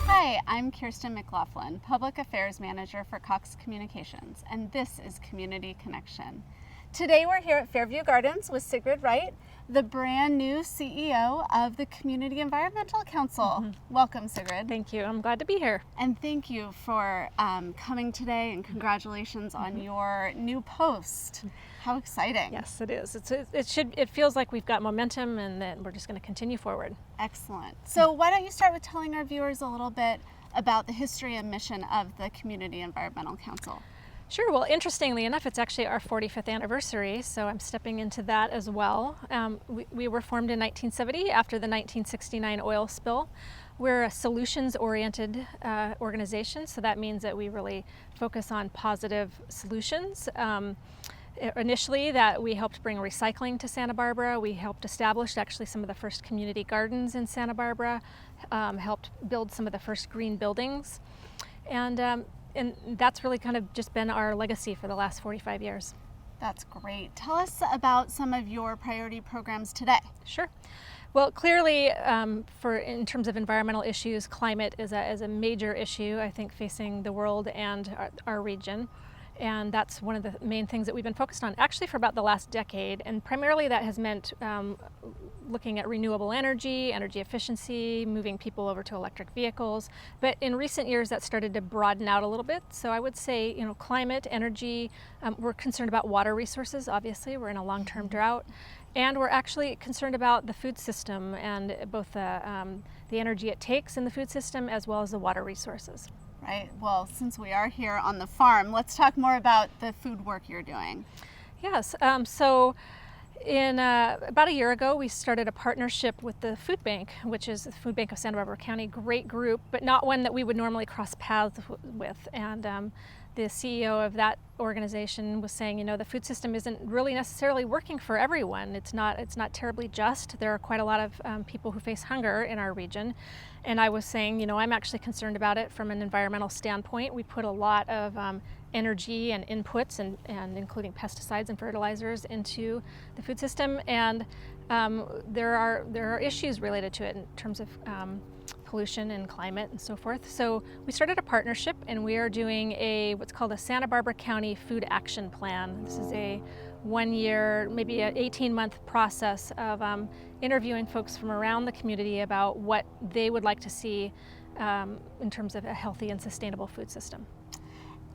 Hi, I'm Kirsten McLaughlin, Public Affairs Manager for Cox Communications, and this is Community Connection. Today we're here at Fairview Gardens with Sigrid Wright, the brand new CEO of the Community Environmental Council. Welcome, Sigrid. Thank you. I'm glad to be here. And thank you for coming today, and congratulations on your new post. How exciting. Yes, it is. It feels like we've got momentum and that we're just going to continue forward. Excellent. So why don't you start with telling our viewers a little bit about the history and mission of the Community Environmental Council? Sure. Well, interestingly enough, it's actually our 45th anniversary, so I'm stepping into that as well. We were formed in 1970 after the 1969 oil spill. We're a solutions-oriented organization, so that means that we really focus on positive solutions. Initially, that we helped bring recycling to Santa Barbara. We helped establish actually some of the first community gardens in Santa Barbara, helped build some of the first green buildings, and that's really kind of just been our legacy for the last 45 years. That's great. Tell us about some of your priority programs today. Sure. Well, clearly, in terms of environmental issues, climate is a major issue, I think, facing the world and our region. And that's one of the main things that we've been focused on, actually, for about the last decade. And primarily that has meant looking at renewable energy, energy efficiency, moving people over to electric vehicles. But in recent years, that started to broaden out a little bit. So I would say, climate, energy, we're concerned about water resources, obviously. We're in a long-term drought. And we're actually concerned about the food system and both the energy it takes in the food system as well as the water resources. Right. Well, since we are here on the farm, let's talk more about the food work you're doing. Yes. So in about a year ago, we started a partnership with the Food Bank, which is the Food Bank of Santa Barbara County. Great group, but not one that we would normally cross paths with. And the CEO of that organization was saying, the food system isn't really necessarily working for everyone. It's not terribly just. There are quite a lot of people who face hunger in our region. And I was saying, I'm actually concerned about it from an environmental standpoint. We put a lot of energy and inputs and including pesticides and fertilizers into the food system. And there are issues related to it in terms of pollution and climate and so forth. So we started a partnership, and we are doing what's called a Santa Barbara County Food Action Plan. This is a 1 year, maybe an 18-month process of interviewing folks from around the community about what they would like to see in terms of a healthy and sustainable food system.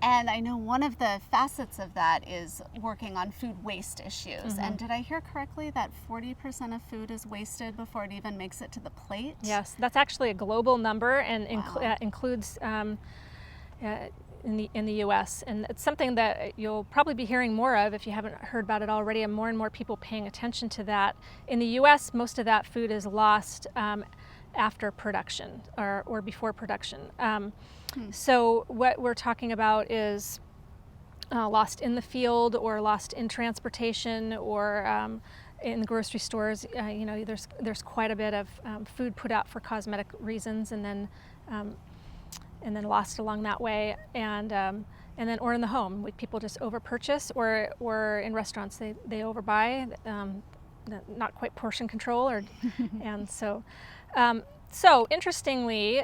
And I know one of the facets of that is working on food waste issues. Mm-hmm. And did I hear correctly that 40% of food is wasted before it even makes it to the plate? Yes, that's actually a global number and Wow. includes in the U.S. And it's something that you'll probably be hearing more of if you haven't heard about it already, and more people paying attention to that. In the U.S., most of that food is lost after production or before production. So what we're talking about is lost in the field or lost in transportation or in the grocery stores. There's quite a bit of food put out for cosmetic reasons and then lost along that way, and then or in the home, people just over purchase, or in restaurants they overbuy, not quite portion control, and so interestingly,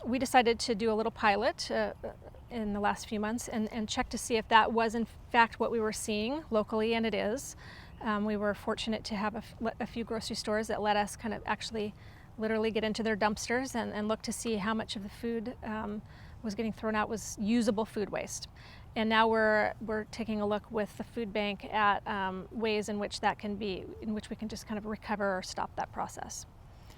we decided to do a little pilot in the last few months and check to see if that was in fact what we were seeing locally, and it is. We were fortunate to have a few grocery stores that let us kind of actually literally get into their dumpsters and look to see how much of the food was getting thrown out was usable food waste. And now we're taking a look with the food bank at ways in which we can just kind of recover or stop that process.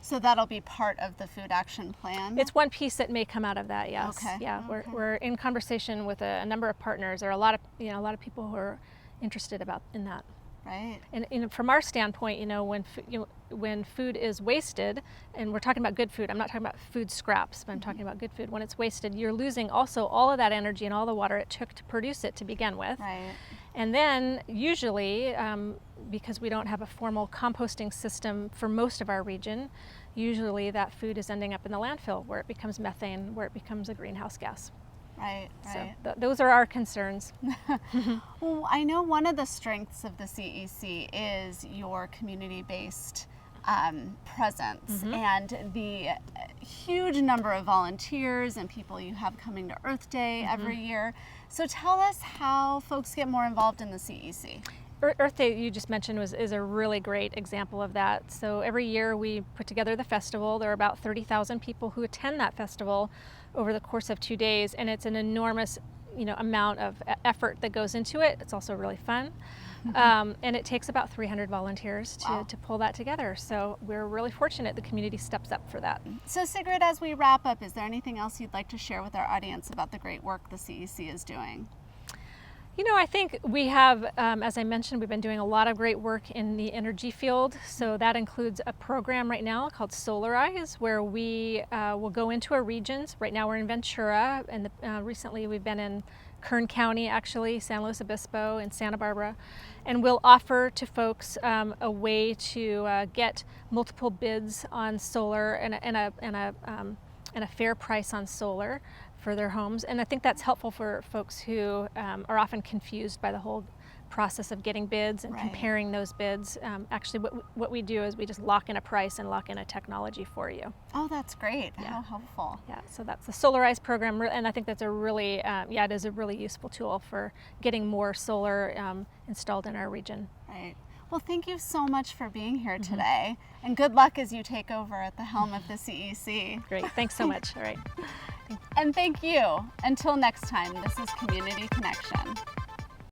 So that'll be part of the food action plan? It's one piece that may come out of that, yes. Okay. Yeah, Okay. We're in conversation with a number of partners. There are a lot of people who are interested in that. Right. And from our standpoint, when food is wasted, and we're talking about good food, I'm not talking about food scraps, but I'm talking about good food. When it's wasted, you're losing also all of that energy and all the water it took to produce it to begin with. Right. And then usually, because we don't have a formal composting system for most of our region, usually that food is ending up in the landfill where it becomes methane, where it becomes a greenhouse gas. Right, right. So those are our concerns. Well, I know one of the strengths of the CEC is your community-based presence and the huge number of volunteers and people you have coming to Earth Day every year. So tell us how folks get more involved in the CEC. Earth Day, you just mentioned, is a really great example of that. So every year we put together the festival. There are about 30,000 people who attend that festival over the course of 2 days, and it's an enormous amount of effort that goes into it. It's also really fun. And it takes about 300 volunteers to pull that together. So we're really fortunate the community steps up for that. So Sigrid, as we wrap up, is there anything else you'd like to share with our audience about the great work the CEC is doing? I think we have, as I mentioned, we've been doing a lot of great work in the energy field. So that includes a program right now called Solarize, where we will go into our regions. Right now we're in Ventura, and recently we've been in Kern County, actually, San Luis Obispo, and Santa Barbara. And we'll offer to folks a way to get multiple bids on solar and a fair price on solar for their homes. And I think that's helpful for folks who are often confused by the whole process of getting bids and comparing those bids. Actually, what we do is we just lock in a price and lock in a technology for you. Oh, that's great. Yeah. How helpful. Yeah, so that's the Solarize program, and I think that's a really, it is a really useful tool for getting more solar installed in our region. Right. Well, thank you so much for being here today, and good luck as you take over at the helm of the CEC. Great, thanks so much. All right. And thank you. Until next time, this is Community Connection.